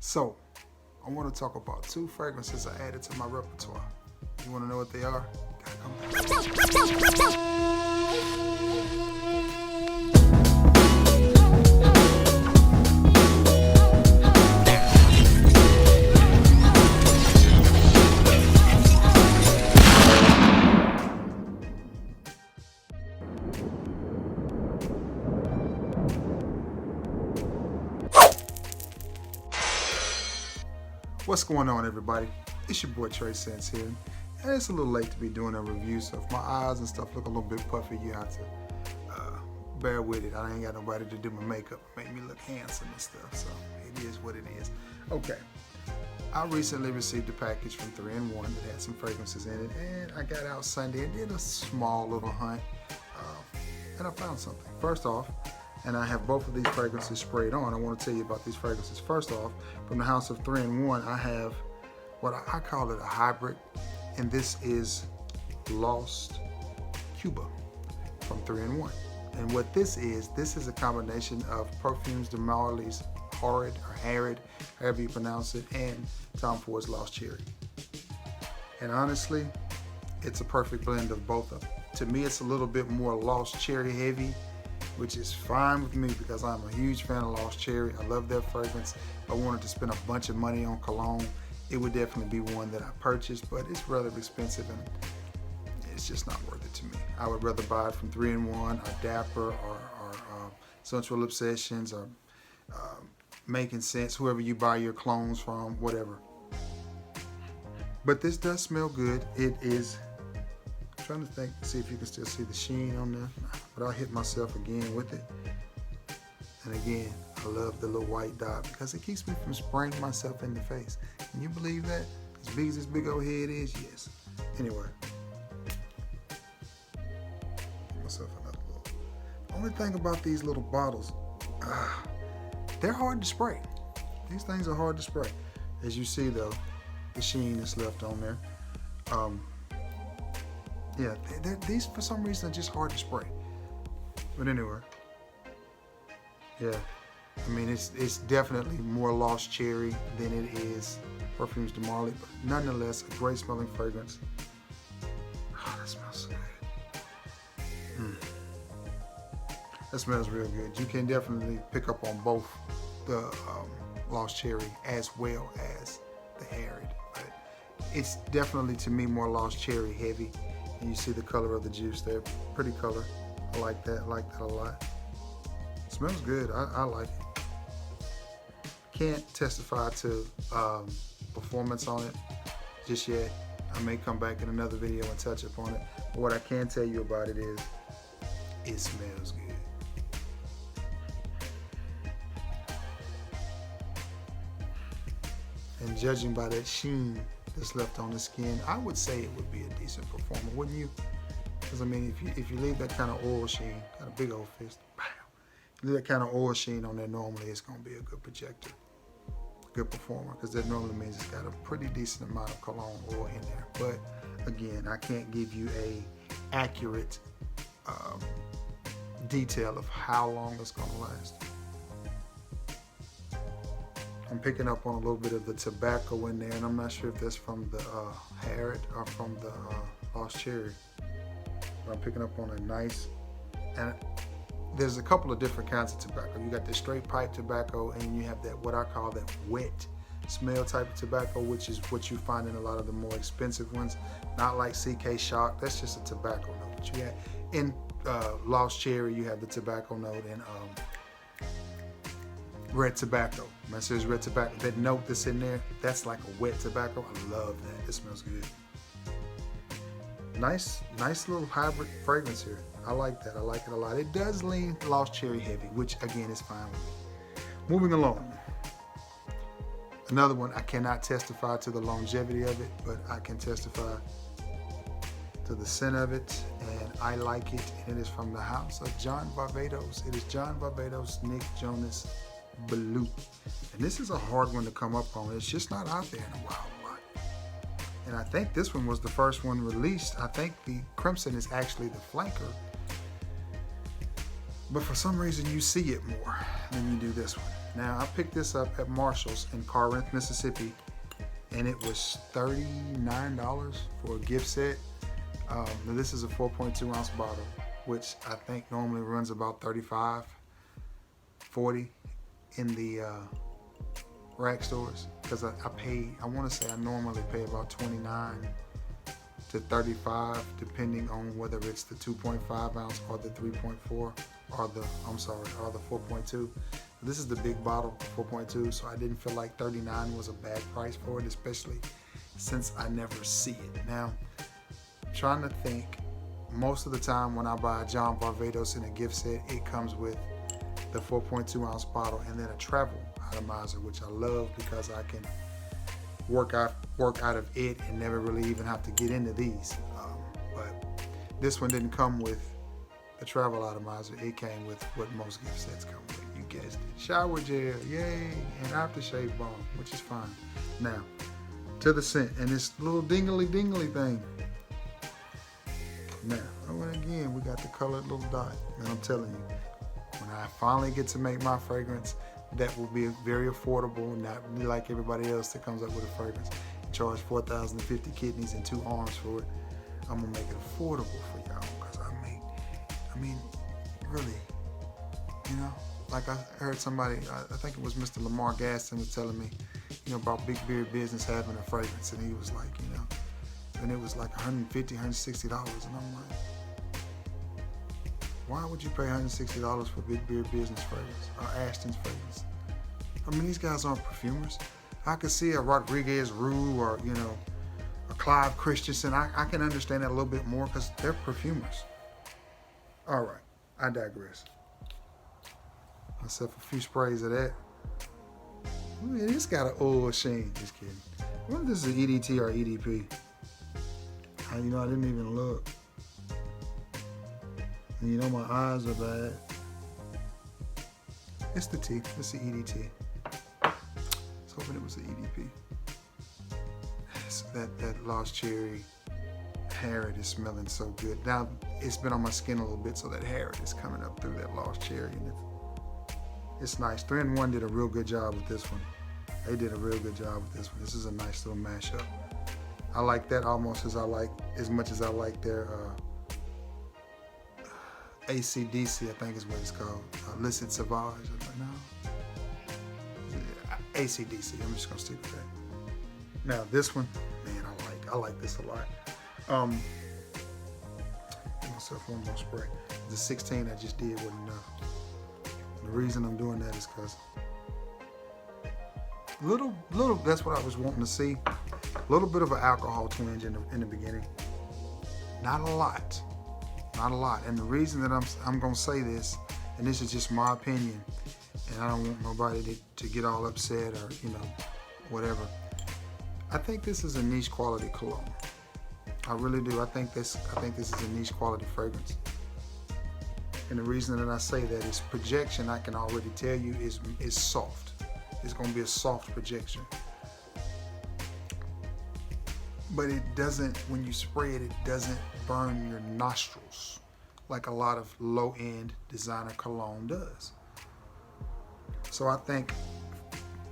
So, I want to talk about 2 fragrances I added to my repertoire. You want to know what they are? Gotta come back. What's going on, everybody? It's your boy Trey Sense here, and it's a little late to be doing a review, so if my eyes and stuff look a little bit puffy, you have to bear with it. I ain't got nobody to do my makeup, make me look handsome and stuff, so it is what it is. Okay, I recently received a package from 3-in-1 that had some fragrances in it, and I got out Sunday and did a small little hunt, and I found something. First off, and I have both of these fragrances sprayed on. I want to tell you about these fragrances. First off, from the house of 3-in-1, I have what I call it a hybrid, and this is Lost Cuba from 3-in-1. And what this is a combination of Perfumes de Marly's Horrid or Harried, however you pronounce it, and Tom Ford's Lost Cherry. And honestly, it's a perfect blend of both of them. To me, it's a little bit more Lost Cherry heavy, which is fine with me because I'm a huge fan of Lost Cherry. I love their fragrance. If I wanted to spend a bunch of money on cologne, it would definitely be one that I purchased, but it's rather expensive and it's just not worth it to me. I would rather buy it from 3-in-1 or Dapper or Sensual Obsessions or Making Sense, whoever you buy your clones from, whatever. But this does smell good. It is, I'm trying to think, see if you can still see the sheen on there, but I'll hit myself again with it. And again, I love the little white dot because it keeps me from spraying myself in the face. Can you believe that? As big as this big old head is, yes. Anyway, give myself another little. The only thing about these little bottles, they're hard to spray. These things are hard to spray. As you see though, the sheen is left on there. Yeah, these for some reason are just hard to spray. But anyway, yeah, I mean it's definitely more Lost Cherry than it is Perfumes de Marly, but nonetheless a great smelling fragrance. Oh, that smells so good. That smells real good. You can definitely pick up on both the Lost Cherry as well as the Harried, but it's definitely to me more Lost Cherry heavy. And you see the color of the juice there, pretty color. I like that a lot. It smells good, I like it. Can't testify to performance on it just yet. I may come back in another video and touch upon it. But what I can tell you about it is, it smells good. And judging by that sheen that's left on the skin, I would say it would be a decent performer, wouldn't you? Because I mean, if you leave that kind of oil sheen, got a big old fist, bam, leave that kind of oil sheen on there, normally it's going to be a good projector, good performer, because that normally means it's got a pretty decent amount of cologne oil in there. But again, I can't give you a accurate detail of how long it's going to last. I'm picking up on a little bit of the tobacco in there, and I'm not sure if that's from the Harried or from the Lost Cherry. But I'm picking up on a nice, and there's a couple of different kinds of tobacco. You got the straight pipe tobacco, and you have that what I call that wet smell type of tobacco, which is what you find in a lot of the more expensive ones. Not like CK Shock, that's just a tobacco note. But you have in Lost Cherry, you have the tobacco note, and red tobacco. When I say red tobacco, that note that's in there, that's like a wet tobacco. I love that. It smells good. Nice little hybrid fragrance here. I like that. I like it a lot. It does lean Lost Cherry heavy, which again is fine with me. Moving along. Another one, I cannot testify to the longevity of it, but I can testify to the scent of it, and I like it. And it is from the house of John Varvatos. It is John Varvatos, Nick Jonas Blue. And this is a hard one to come up on. It's just not out there in a while a lot. And I think this one was the first one released. I think the Crimson is actually the flanker. But for some reason you see it more than you do this one. Now, I picked this up at Marshall's in Corinth, Mississippi, and it was $39 for a gift set. Now this is a 4.2 ounce bottle, which I think normally runs about $35, $40 in the rack stores, because I want to say I normally pay about $29 to $35 depending on whether it's the 2.5 ounce or the 3.4 or the 4.2. This is the big bottle, 4.2, so I didn't feel like $39 was a bad price for it, especially since I never see it. Now, trying to think, most of the time when I buy a John Varvatos in a gift set, it comes with the 4.2 ounce bottle and then a travel atomizer, which I love because I can work out of it and never really even have to get into these. But this one didn't come with the travel atomizer. It came with what most gift sets come with. You guessed it. Shower gel, yay, and aftershave balm, which is fine. Now, to the scent and this little dingly thing. Now, again, we got the colored little dot, and I'm telling you, when I finally get to make my fragrance, that will be very affordable, not like everybody else that comes up with a fragrance and charge 4,050 kidneys and 2 arms for it. I'm gonna make it affordable for y'all, because I mean, really, like I heard somebody, I think it was Mr. Lamar Gaston was telling me, about Big Beard Business having a fragrance, and he was like, and it was like $150, $160, and I'm like, why would you pay $160 for Big Beard Business fragrance or Ashton's fragrance? I mean, these guys aren't perfumers. I could see a Rodriguez Rue or, a Clive Christensen. I can understand that a little bit more because they're perfumers. All right, I digress. Myself a few sprays of that. Ooh, it's got an oil sheen. Just kidding. I wonder if this is EDT or EDP. I didn't even look. And my eyes are bad. It's the T. It's the EDT. I was hoping it was the EDP. That Lost Cherry Harrod is smelling so good. Now, it's been on my skin a little bit, so that Harrod is coming up through that Lost Cherry. And it's nice. 3-in-1 did a real good job with this one. They did a real good job with this one. This is a nice little mashup. I like that almost as much as I like their ACDC, I think is what it's called. Illicit Sauvage. No. ACDC. I'm just gonna stick with that. Now this one, man, I like this a lot. Give myself one more spray. The 16 I just did wasn't enough. The reason I'm doing that is because little. That's what I was wanting to see. A little bit of an alcohol twinge in the beginning. Not a lot. And the reason that I'm gonna say this, and this is just my opinion, and I don't want nobody to get all upset or whatever. I think this is a niche quality cologne. I really do. I think this is a niche quality fragrance. And the reason that I say that is projection. I can already tell you is soft. It's gonna be a soft projection. But it doesn't, when you spray it, it doesn't burn your nostrils like a lot of low-end designer cologne does. So I think,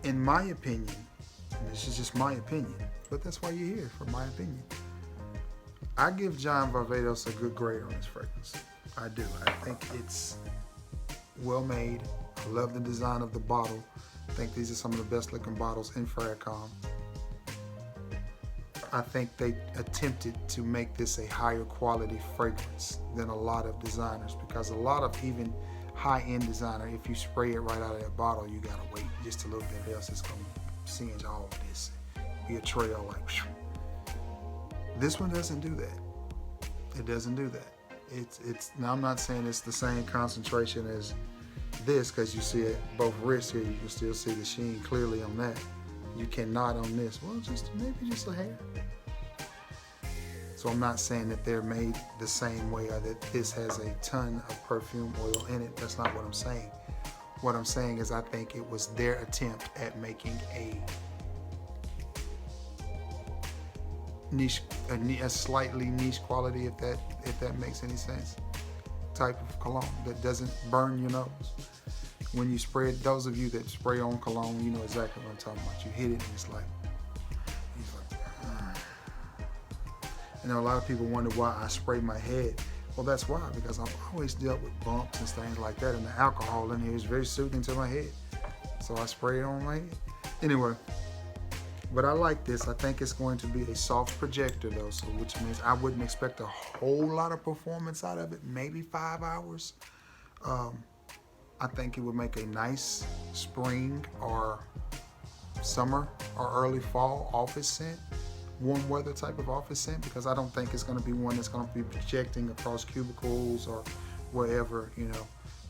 in my opinion, and this is just my opinion, but that's why you're here, for my opinion, I give John Varvatos a good grade on this fragrance. I do. I think it's well made. I love the design of the bottle. I think these are some of the best looking bottles in Farrakhan. I think they attempted to make this a higher quality fragrance than a lot of designers, because a lot of even high-end designer, if you spray it right out of that bottle, you gotta wait just a little bit, else it's gonna singe all of this. Be a trail like, whew. This one doesn't do that. It doesn't do that. It's now, I'm not saying it's the same concentration as this, because you see it both wrists here, you can still see the sheen clearly on that. You cannot on this. Well, maybe just a hair. So I'm not saying that they're made the same way or that this has a ton of perfume oil in it. That's not what I'm saying. What I'm saying is I think it was their attempt at making a niche, a slightly niche quality, if that makes any sense, type of cologne that doesn't burn your nose. when you spray it, those of you that spray on cologne, you know exactly what I'm talking about. You hit it and it's like, You know, a lot of people wonder why I spray my head. Well, that's why, because I've always dealt with bumps and things like that, and the alcohol in here is very soothing to my head. So I spray it on my head. Anyway, but I like this. I think it's going to be a soft projector though, so which means I wouldn't expect a whole lot of performance out of it, maybe 5 hours. I think it would make a nice spring or summer or early fall office scent, warm weather type of office scent, because I don't think it's going to be one that's going to be projecting across cubicles or wherever, you know.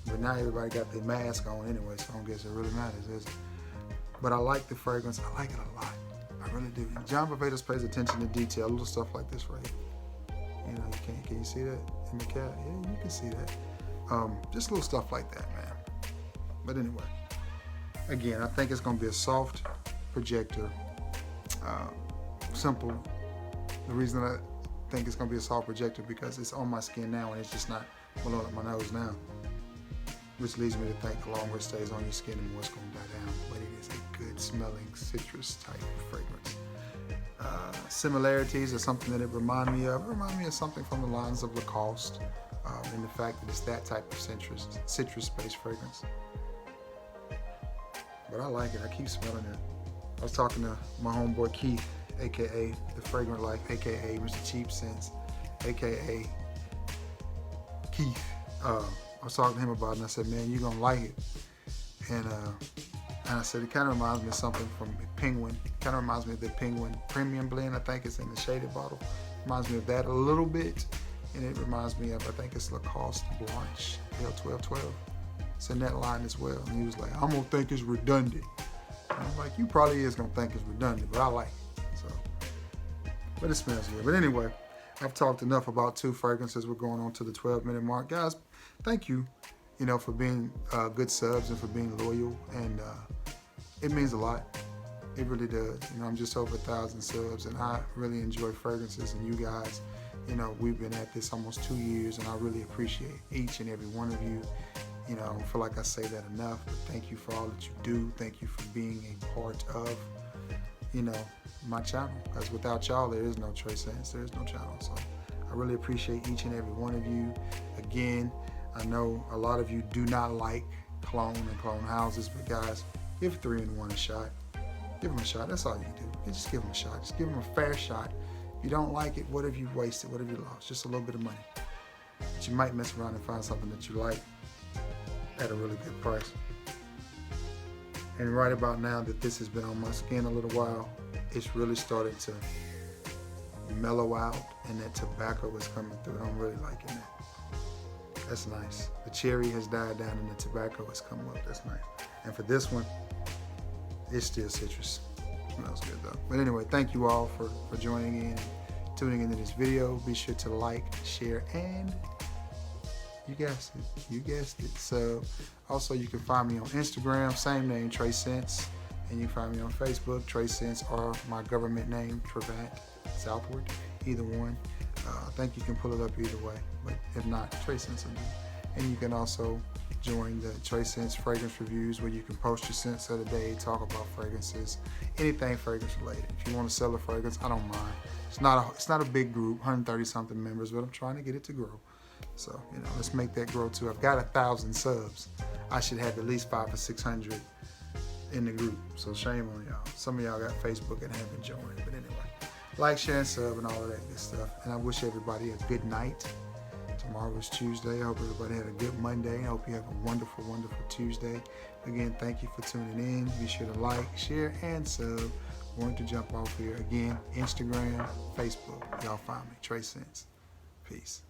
But now everybody got their mask on anyway, so I don't guess it really matters, is it? But I like the fragrance. I like it a lot. I really do. John Varvatos pays attention to detail, little stuff like this right here. You know, can you see that in the cat? Yeah, you can see that. Just little stuff like that, man. But anyway, again, I think it's going to be a soft projector. Simple. The reason I think it's going to be a soft projector because it's on my skin now and it's just not below my nose now. Which leads me to think the longer it stays on your skin, the more it's going to die down. But it is a good smelling citrus type of fragrance. Similarities are something that it reminds me of. It reminds me of something from the lines of Lacoste, and the fact that it's that type of citrus-based fragrance. But I like it. I keep smelling it. I was talking to my homeboy Keith, aka The Fragrant Life, aka Mr. Cheap Scents, aka Keith. I was talking to him about it and I said, man, you're gonna like it. And I said, it kind of reminds me of something from Penguin. It kind of reminds me of the Penguin Premium Blend. I think it's in the shaded bottle. Reminds me of that a little bit. And it reminds me of, I think it's Lacoste Blanche, L1212. It's in that line as well. And he was like, I'm gonna think it's redundant. And I'm like, you probably is gonna think it's redundant, but I like it. So, but it smells good. But anyway, I've talked enough about 2 fragrances. We're going on to the 12-minute mark. Guys, thank you, for being good subs and for being loyal. And it means a lot. It really does. I'm just over 1,000 subs and I really enjoy fragrances, and you guys, we've been at this almost 2 years and I really appreciate each and every one of you. I don't feel like I say that enough, but thank you for all that you do. Thank you for being a part of, my channel. Because without y'all, there is no Trace Sense. There is no channel. So I really appreciate each and every one of you. Again, I know a lot of you do not like clone and clone houses, but guys, give 3-in-1 a shot. Give them a shot. That's all you do. You just give them a shot. Just give them a fair shot. If you don't like it, what have you wasted? What have you lost? Just a little bit of money. But you might mess around and find something that you like at a really good price. And right about now that this has been on my skin a little while, it's really started to mellow out and that tobacco is coming through. I'm really liking that. That's nice. The cherry has died down and the tobacco has come up. That's nice. And for this one, it's still citrus. Smells good though. But anyway, thank you all for joining in and tuning into this video. Be sure to like, share, and you guessed it. So also you can find me on Instagram, same name, Trace Sense. And you can find me on Facebook, Trace Sense, or my government name, Travant Southward, either one. I think you can pull it up either way, but if not, Trace Sense will do. And you can also join the Trace Sense fragrance reviews where you can post your scents of the day, talk about fragrances, anything fragrance related. If you want to sell a fragrance, I don't mind. It's not a big group, 130 something members, but I'm trying to get it to grow. So, let's make that grow too. I've got 1,000 subs. I should have at least 500 or 600 in the group. So shame on y'all. Some of y'all got Facebook and haven't joined. But anyway, like, share, and sub, and all of that good stuff. And I wish everybody a good night. Tomorrow is Tuesday. I hope everybody had a good Monday. I hope you have a wonderful, wonderful Tuesday. Again, thank you for tuning in. Be sure to like, share, and sub. I'm going to jump off here. Again, Instagram, Facebook. Y'all find me. Trace Sense. Peace.